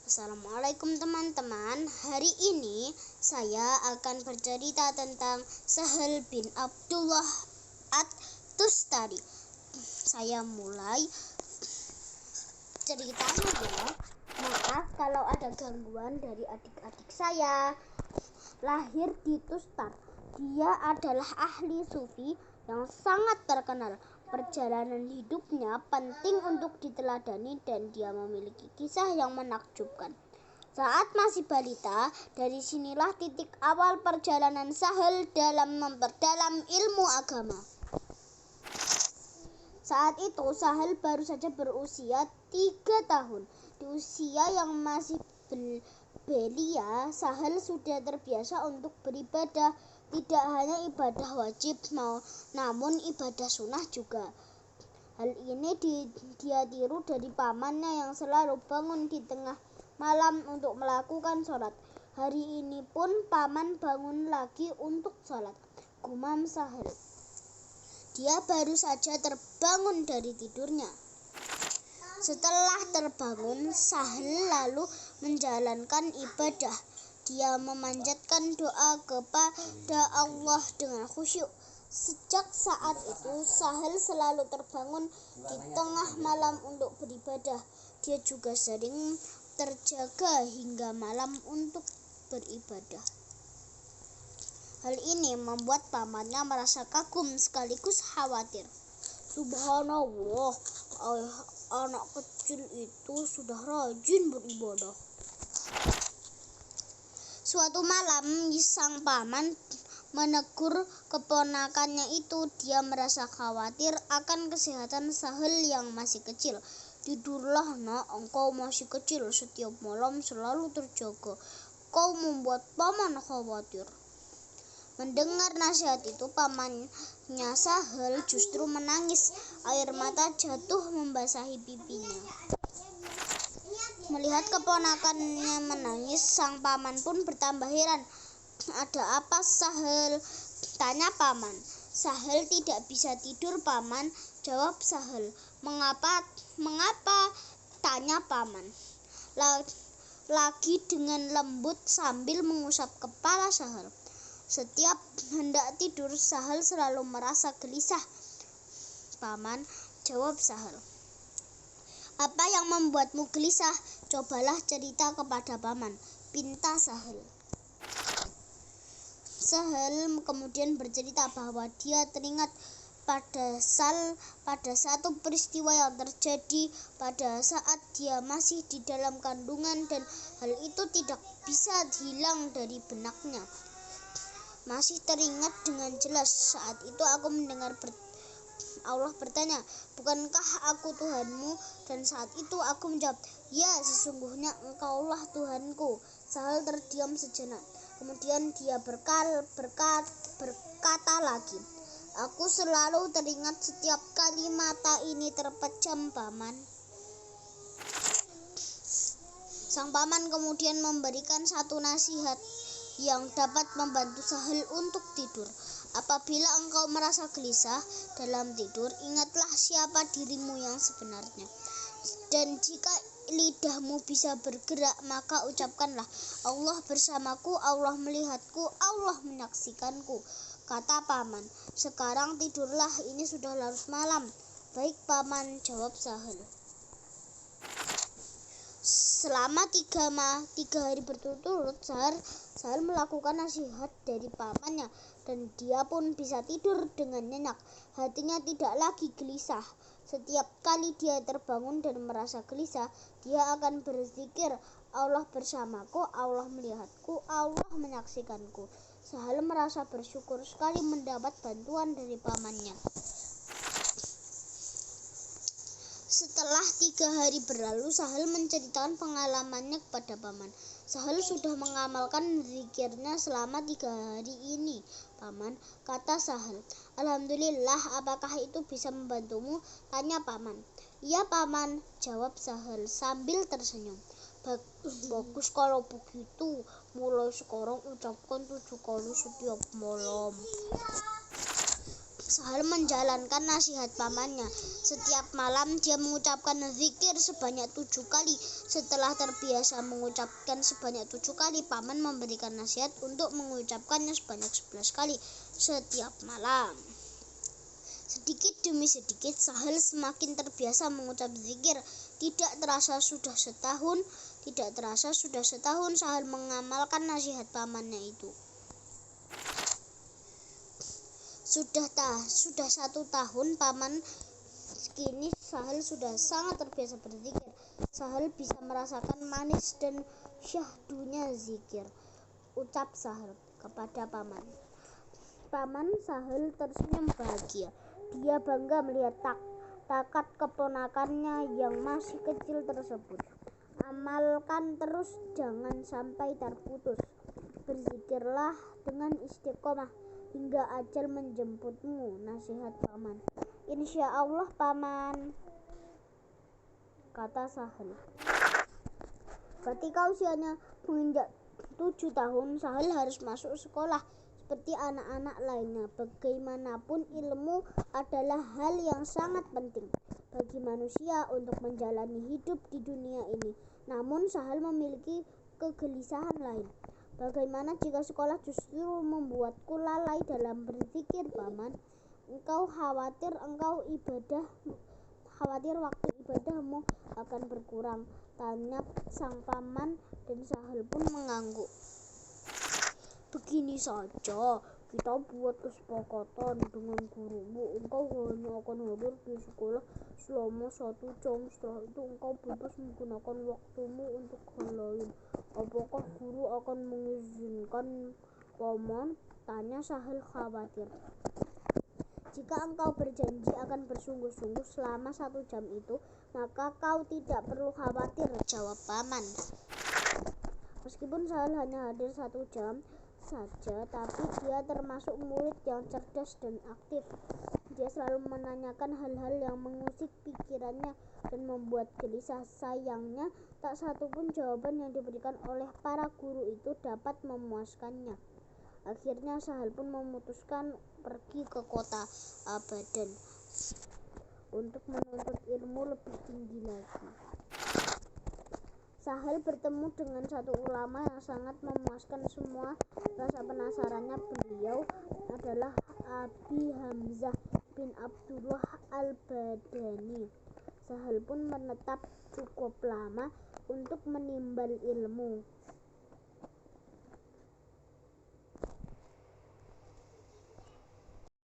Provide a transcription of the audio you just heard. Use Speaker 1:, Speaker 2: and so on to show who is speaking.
Speaker 1: Assalamualaikum teman-teman. Hari ini saya akan bercerita tentang Sahal bin Abdullah At-Tustari. Saya mulai ceritanya ya. Maaf kalau ada gangguan dari adik-adik saya. Lahir di Tustar. Dia adalah ahli sufi yang sangat terkenal. Perjalanan hidupnya penting untuk diteladani dan dia memiliki kisah yang menakjubkan. Saat masih balita, dari sinilah titik awal perjalanan Sahal dalam memperdalam ilmu agama. Saat itu Sahal baru saja berusia 3 tahun. Di usia yang masih belia, Sahal sudah terbiasa untuk beribadah. Tidak hanya ibadah wajib, namun ibadah sunnah juga. Hal ini dia tiru dari pamannya yang selalu bangun di tengah malam untuk melakukan sholat. Hari ini pun paman bangun lagi untuk sholat. Gumam Sahal. Dia baru saja terbangun dari tidurnya. Setelah terbangun, Sahal lalu menjalankan ibadah. Dia memanjatkan doa kepada Allah dengan khusyuk. Sejak saat itu, Sahal selalu terbangun di tengah malam untuk beribadah. Dia juga sering terjaga hingga malam untuk beribadah. Hal ini membuat pamannya merasa kagum sekaligus khawatir. Subhanallah, anak kecil itu sudah rajin beribadah. Suatu malam, sang paman menegur keponakannya itu. Dia merasa khawatir akan kesehatan Sahal yang masih kecil. Tidurlah nak, engkau masih kecil, setiap malam selalu terjaga. Kau membuat paman khawatir. Mendengar nasihat itu, pamannya Sahal justru menangis. Air mata jatuh membasahi pipinya. Melihat keponakannya menangis, sang paman pun bertambah heran. Ada apa Sahal? Tanya paman. Sahal tidak bisa tidur paman, jawab Sahal. Mengapa? Tanya paman. Lagi dengan lembut sambil mengusap kepala Sahal. Setiap hendak tidur, Sahal selalu merasa gelisah. Paman, jawab Sahal. Apa yang membuatmu gelisah? Cobalah cerita kepada paman, pinta Sahal. Sahal kemudian bercerita bahwa dia teringat pada satu peristiwa yang terjadi pada saat dia masih di dalam kandungan dan hal itu tidak bisa hilang dari benaknya. Masih teringat dengan jelas, saat itu aku mendengar Allah bertanya, bukankah aku Tuhanmu? Dan saat itu aku menjawab, ya, sesungguhnya engkaulah Tuhanku. Sahal terdiam sejenak. Kemudian dia berkata lagi, aku selalu teringat setiap kali mata ini terpejam paman. Sang paman kemudian memberikan satu nasihat yang dapat membantu Sahal untuk tidur. Apabila engkau merasa gelisah dalam tidur, ingatlah siapa dirimu yang sebenarnya. Dan jika lidahmu bisa bergerak, maka ucapkanlah, Allah bersamaku, Allah melihatku, Allah menyaksikanku. Kata paman, sekarang tidurlah, ini sudah larut malam. Baik paman, jawab Sahal. Selama 3 hari berturut-turut, Sahal melakukan nasihat dari pamannya dan dia pun bisa tidur dengan nyenyak. Hatinya tidak lagi gelisah. Setiap kali dia terbangun dan merasa gelisah, dia akan berzikir, Allah bersamaku, Allah melihatku, Allah menyaksikanku. Sahal merasa bersyukur sekali mendapat bantuan dari pamannya. Setelah 3 hari berlalu, Sahal menceritakan pengalamannya kepada paman. Sahal sudah mengamalkan zikirnya selama 3 hari ini, paman, kata Sahal. Alhamdulillah, apakah itu bisa membantumu? Tanya paman. Iya paman, jawab Sahal sambil tersenyum. Bagus kalau begitu, mulai sekarang ucapkan 7 kali setiap malam. Sahal menjalankan nasihat pamannya. Setiap malam dia mengucapkan zikir sebanyak 7 kali. Setelah terbiasa mengucapkan sebanyak 7 kali, paman memberikan nasihat untuk mengucapkannya sebanyak 11 kali setiap malam. Sedikit demi sedikit Sahal semakin terbiasa mengucap zikir. Tidak terasa sudah setahun Sahal mengamalkan nasihat pamannya itu. Sudah 1 tahun paman kini Sahal sudah sangat terbiasa berzikir. Sahal bisa merasakan manis dan syahdunya zikir. Ucap Sahal kepada paman. Paman Sahal tersenyum bahagia. Dia bangga melihat takat keponakannya yang masih kecil tersebut. Amalkan terus, jangan sampai terputus. Berzikirlah dengan istiqomah hingga ajal menjemputmu, nasihat paman. Insya Allah paman, kata Sahal. Ketika usianya menginjak 7 tahun, Sahal harus masuk sekolah seperti anak-anak lainnya. Bagaimanapun ilmu adalah hal yang sangat penting bagi manusia untuk menjalani hidup di dunia ini. Namun Sahal memiliki kegelisahan lain. Bagaimana jika sekolah justru membuatku lalai dalam berzikir, paman? Engkau khawatir waktu ibadahmu akan berkurang, tanya sang paman, dan Sahal pun mengangguk. Begini saja, kita buat kesepakatan dengan gurumu. Engkau hanya akan hadir di sekolah selama 1 jam. Setelah itu engkau bebas menggunakan waktumu untuk hal lain. Apakah guru akan mengizinkan paman? Tanya Sahal khawatir. Jika engkau berjanji akan bersungguh-sungguh selama 1 jam itu, maka kau tidak perlu khawatir, jawab paman. Meskipun Sahal hanya hadir 1 jam saja, tapi dia termasuk murid yang cerdas dan aktif. Dia selalu menanyakan hal-hal yang mengusik pikirannya dan membuat gelisah. Sayangnya, tak satu pun jawaban yang diberikan oleh para guru itu dapat memuaskannya. Akhirnya Sahal pun memutuskan pergi ke kota Abadan untuk menuntut ilmu lebih tinggi lagi. Sahal bertemu dengan satu ulama yang sangat memuaskan semua rasa penasarannya. Beliau adalah Abi Hamzah bin Abdullah Al-Badani. Sahal pun menetap cukup lama untuk menimbal ilmu.